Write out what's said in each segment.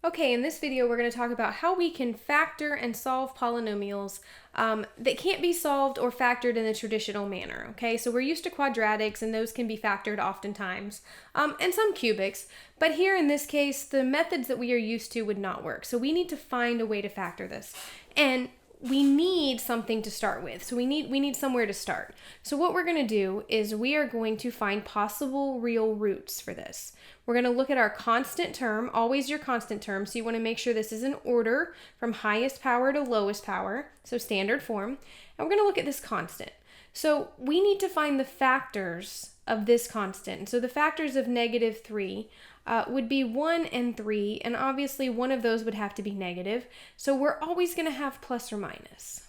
Okay, in this video we're going to talk about how we can factor and solve polynomials that can't be solved or factored in the traditional manner. Okay, so we're used to quadratics and those can be factored oftentimes, and some cubics, but here in this case the methods that we are used to would not work. So we need to find a way to factor this, and we need something to start with. So we need somewhere to start. So what we're going to do is we are going to find possible real roots for this. We're going to look at our constant term, always your constant term. So you want to make sure this is in order from highest power to lowest power, so standard form. And we're going to look at this constant. So we need to find the factors of this constant. So the factors of -3 would be 1 and 3, and obviously one of those would have to be negative. So we're always going to have plus or minus,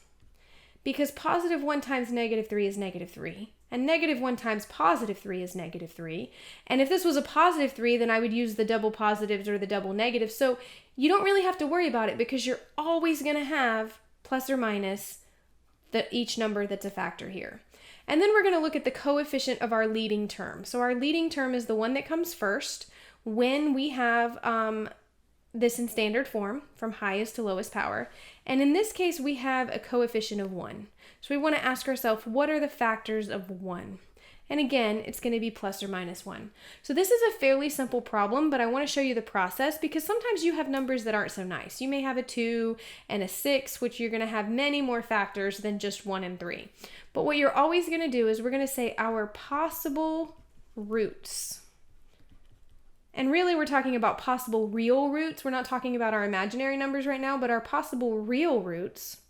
because +1 times -3 is -3, and -1 times +3 is -3. And if this was a +3, then I would use the double positives or the double negatives. So you don't really have to worry about it because you're always going to have plus or minus each number that's a factor here. And then we're going to look at the coefficient of our leading term. So our leading term is the one that comes first when we have this in standard form from highest to lowest power. And in this case, we have a coefficient of 1. So we want to ask ourselves, what are the factors of 1? And again, it's going to be plus or minus 1. So this is a fairly simple problem, but I want to show you the process because sometimes you have numbers that aren't so nice. You may have a 2 and a 6, which you're going to have many more factors than just 1 and 3. But what you're always going to do is we're going to say our possible roots. And really we're talking about possible real roots. We're not talking about our imaginary numbers right now, but our possible real roots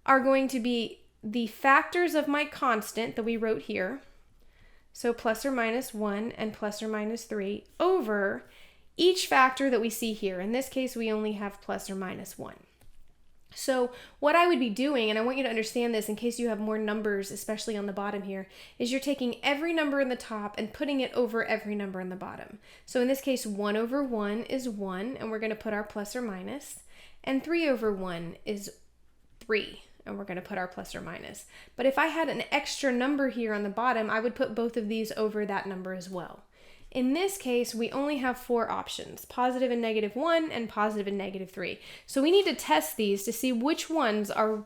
are going to be the factors of my constant that we wrote here. So plus or minus 1 and plus or minus 3 over each factor that we see here. In this case, we only have plus or minus 1. So what I would be doing, and I want you to understand this in case you have more numbers, especially on the bottom here, is you're taking every number in the top and putting it over every number in the bottom. So in this case, 1 over 1 is 1, and we're going to put our plus or minus, and 3 over 1 is 3, and we're going to put our plus or minus. But if I had an extra number here on the bottom, I would put both of these over that number as well. In this case, we only have 4 options, positive and -1 and positive and -3. So we need to test these to see which ones are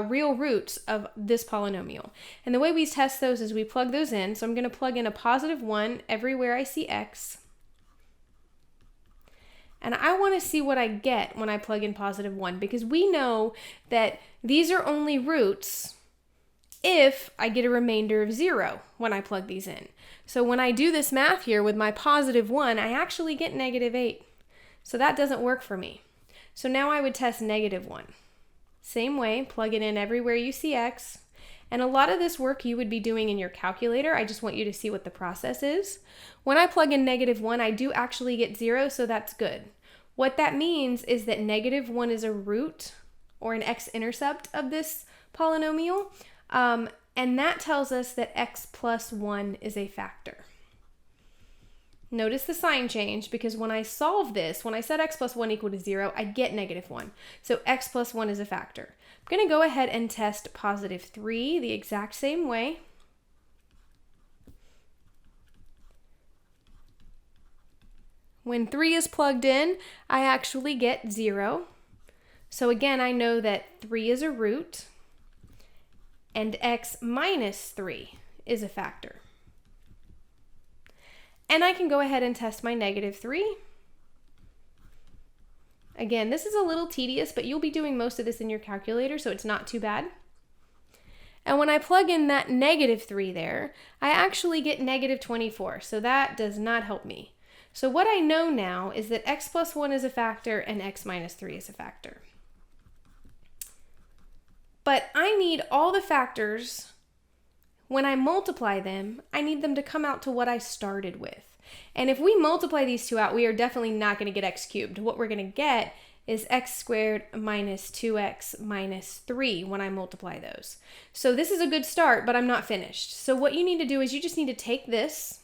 real roots of this polynomial. And the way we test those is we plug those in. So I'm going to plug in a +1 everywhere I see x. And I want to see what I get when I plug in +1, because we know that these are only roots if I get a remainder of 0 when I plug these in. So when I do this math here with my +1, I actually get -8. So that doesn't work for me. So now I would test -1. Same way, plug it in everywhere you see x. And a lot of this work you would be doing in your calculator. I just want you to see what the process is. When I plug in -1, I do actually get 0, so that's good. What that means is that -1 is a root or an x-intercept of this polynomial. And that tells us that x plus 1 is a factor. Notice the sign change, because when I solve this, when I set x plus 1 equal to 0, I get -1. So x plus 1 is a factor. I'm going to go ahead and test +3 the exact same way. When 3 is plugged in, I actually get 0. So again, I know that 3 is a root, and x minus 3 is a factor. And I can go ahead and test my -3. Again, this is a little tedious, but you'll be doing most of this in your calculator, so it's not too bad. And when I plug in that -3 there, I actually get -24, so that does not help me. So what I know now is that x plus 1 is a factor and x minus 3 is a factor. But I need all the factors, when I multiply them, I need them to come out to what I started with. And if we multiply these two out, we are definitely not going to get x cubed. What we're going to get is x squared minus 2x minus 3 when I multiply those. So this is a good start, but I'm not finished. So what you need to do is you just need to take this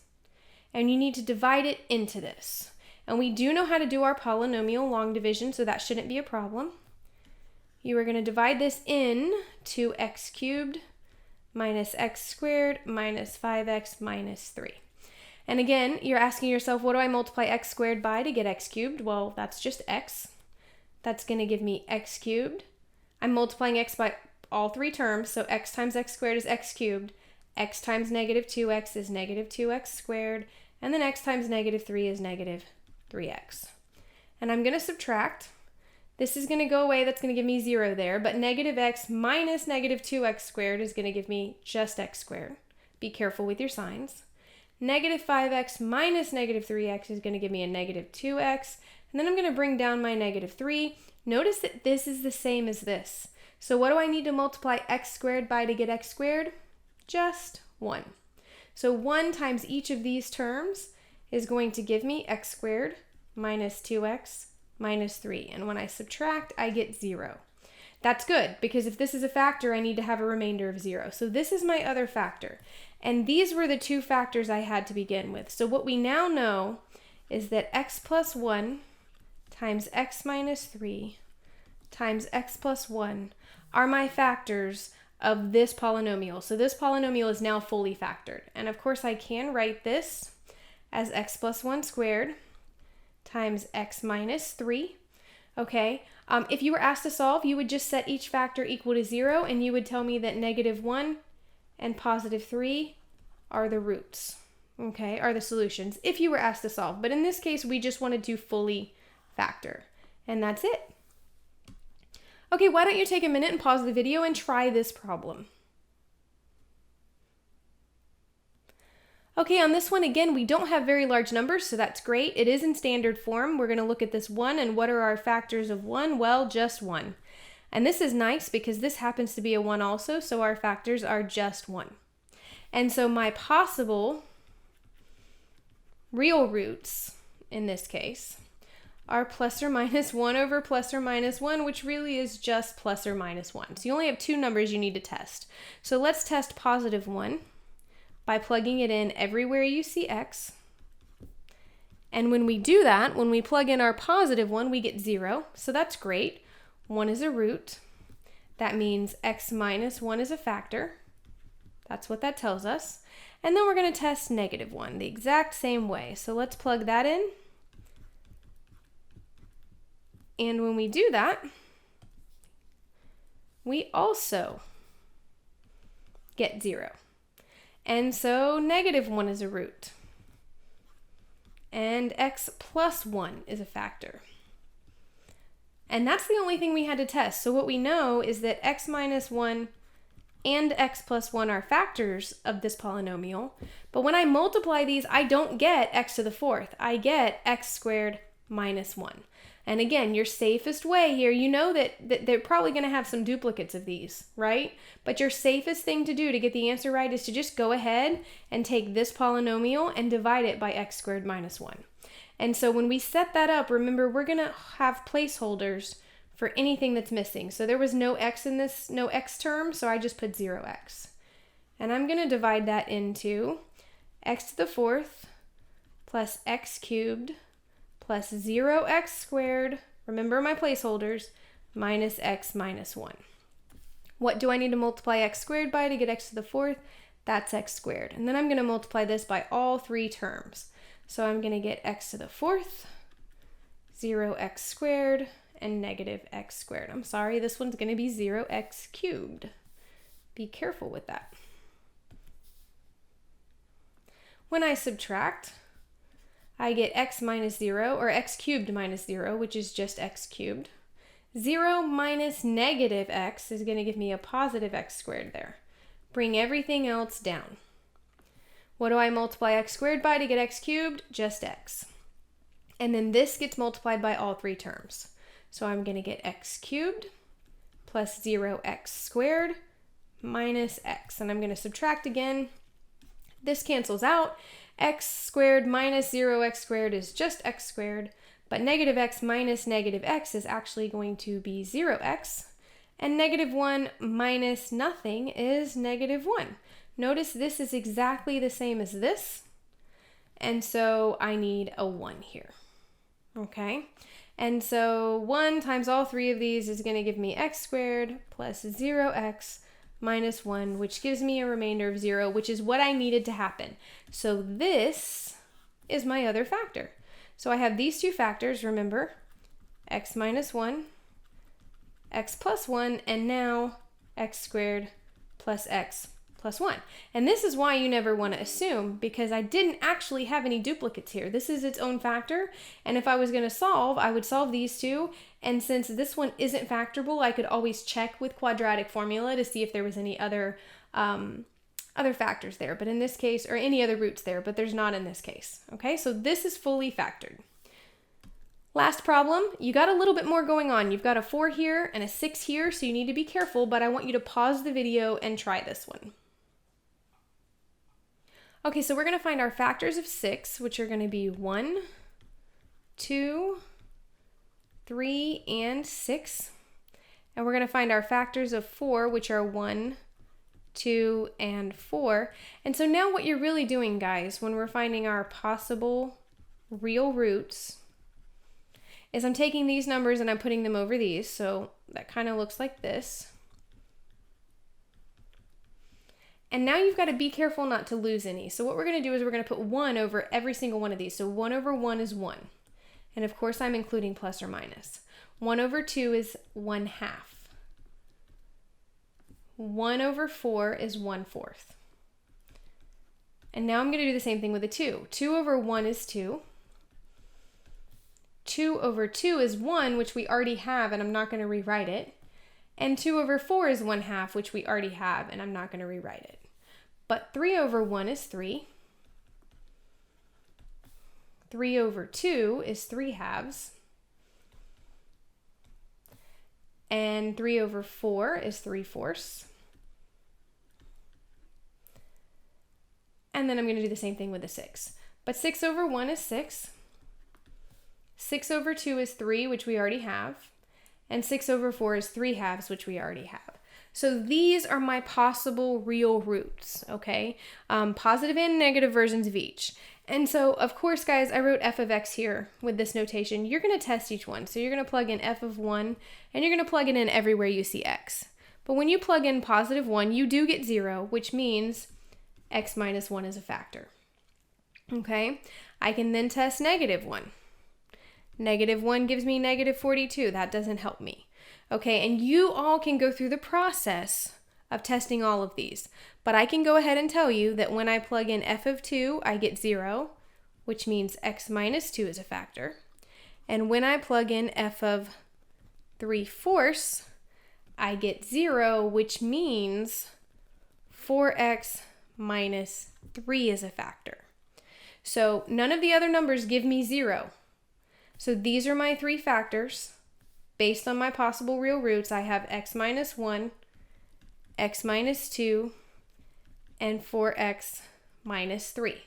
and you need to divide it into this. And we do know how to do our polynomial long division, so that shouldn't be a problem. You are going to divide this in to x cubed minus x squared minus 5x minus 3. And again, you're asking yourself, what do I multiply x squared by to get x cubed? Well, that's just x. That's going to give me x cubed. I'm multiplying x by all three terms, so x times x squared is x cubed. X times negative 2x is negative 2x squared. And then x times negative 3 is negative 3x. And I'm going to subtract. This is going to go away. That's going to give me 0 there. But negative x minus negative 2x squared is going to give me just x squared. Be careful with your signs. Negative 5x minus negative 3x is going to give me a negative 2x. And then I'm going to bring down my negative 3. Notice that this is the same as this. So what do I need to multiply x squared by to get x squared? Just 1. So 1 times each of these terms is going to give me x squared minus 2x minus 3. And when I subtract, I get 0. That's good, because if this is a factor, I need to have a remainder of 0. So this is my other factor. And these were the two factors I had to begin with. So what we now know is that x plus 1 times x minus 3 times x plus 1 are my factors of this polynomial. So this polynomial is now fully factored. And of course I can write this as x plus 1 squared times x minus 3. Okay, if you were asked to solve, you would just set each factor equal to 0, and you would tell me that negative 1 and positive 3 are the roots, okay, are the solutions, if you were asked to solve. But in this case, we just wanted to fully factor, and that's it. Okay, why don't you take a minute and pause the video and try this problem. Okay, on this one, again, we don't have very large numbers, so that's great. It is in standard form. We're going to look at this 1, and what are our factors of 1? Well, just 1. And this is nice because this happens to be a 1 also, so our factors are just 1. And so my possible real roots, in this case, are plus or minus 1 over plus or minus 1, which really is just plus or minus 1. So you only have two numbers you need to test. So let's test positive 1. By plugging it in everywhere you see x. And when we do that, when we plug in our positive 1, we get 0. So that's great. 1 is a root. That means x minus 1 is a factor. That's what that tells us. And then we're going to test negative 1 the exact same way. So let's plug that in. And when we do that, we also get 0. And so negative 1 is a root. And x plus 1 is a factor. And that's the only thing we had to test. So what we know is that x minus 1 and x plus 1 are factors of this polynomial. But when I multiply these, I don't get x to the fourth. I get x squared minus 1. And again, your safest way here, you know that they're probably going to have some duplicates of these, right? But your safest thing to do to get the answer right is to just go ahead and take this polynomial and divide it by x squared minus 1. And so when we set that up, remember, we're going to have placeholders for anything that's missing. So there was no x in this, no x term, so I just put 0x. And I'm going to divide that into x to the fourth plus x cubed plus 0x squared, remember my placeholders, minus x minus 1. What do I need to multiply x squared by to get x to the fourth? That's x squared. And then I'm going to multiply this by all three terms. So I'm going to get x to the fourth, 0x squared, and negative x squared. I'm sorry, this one's going to be 0x cubed. Be careful with that. When I subtract, I get x minus 0, or x cubed minus 0, which is just x cubed. 0 minus negative x is going to give me a positive x squared there. Bring everything else down. What do I multiply x squared by to get x cubed? Just x. And then this gets multiplied by all three terms. So I'm going to get x cubed plus 0x squared minus x. And I'm going to subtract again. This cancels out. X squared minus 0x squared is just x squared, but negative x minus negative x is actually going to be 0x, and negative 1 minus nothing is negative 1. Notice this is exactly the same as this, and so I need a 1 here, okay? And so 1 times all three of these is going to give me x squared plus 0x minus 1, which gives me a remainder of 0, which is what I needed to happen. So this is my other factor. So I have these two factors, remember, x minus 1, x plus 1, and now x squared plus x plus 1. And this is why you never want to assume, because I didn't actually have any duplicates here. This is its own factor, and if I was going to solve, I would solve these two, and since this one isn't factorable, I could always check with quadratic formula to see if there was any other factors there, but in this case, or any other roots there, but there's not in this case. Okay, so this is fully factored. Last problem, you got a little bit more going on. You've got a 4 here and a 6 here, so you need to be careful, but I want you to pause the video and try this one. Okay, so we're going to find our factors of 6, which are going to be 1, 2, 3, and 6. And we're going to find our factors of 4, which are 1, 2, and 4. And so now what you're really doing, guys, when we're finding our possible real roots, is I'm taking these numbers and I'm putting them over these. So that kind of looks like this. And now you've got to be careful not to lose any. So what we're going to do is we're going to put 1 over every single one of these. So 1 over 1 is 1. And of course I'm including plus or minus. 1 over 2 is 1/2. 1 over 4 is 1/4. And now I'm going to do the same thing with a 2. 2 over 1 is 2. 2 over 2 is 1, which we already have, and I'm not going to rewrite it. And 2 over 4 is 1/2, which we already have, and I'm not going to rewrite it. But 3 over 1 is 3. 3 over 2 is 3/2. And 3 over 4 is 3/4. And then I'm going to do the same thing with a 6. But 6 over 1 is 6. 6 over 2 is 3, which we already have. And 6 over 4 is 3/2, which we already have. So these are my possible real roots, okay? Positive and negative versions of each. And so, of course, guys, I wrote f of x here with this notation. You're going to test each one. So you're going to plug in f of 1, and you're going to plug it in everywhere you see x. But when you plug in positive 1, you do get 0, which means x minus 1 is a factor. Okay? I can then test negative 1. Negative 1 gives me negative 42. That doesn't help me. Okay, and you all can go through the process of testing all of these. But I can go ahead and tell you that when I plug in f of 2, I get 0, which means x minus 2 is a factor. And when I plug in f of 3/4, I get 0, which means 4x minus 3 is a factor. So none of the other numbers give me 0. So these are my 3 factors. Based on my possible real roots, I have x minus 1, x minus 2, and 4x minus 3.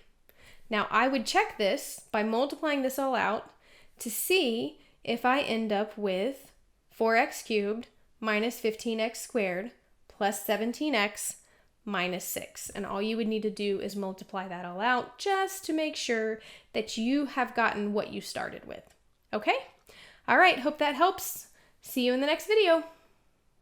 Now I would check this by multiplying this all out to see if I end up with 4x cubed minus 15x squared plus 17x minus 6. And all you would need to do is multiply that all out just to make sure that you have gotten what you started with. Okay? All right, hope that helps. See you in the next video.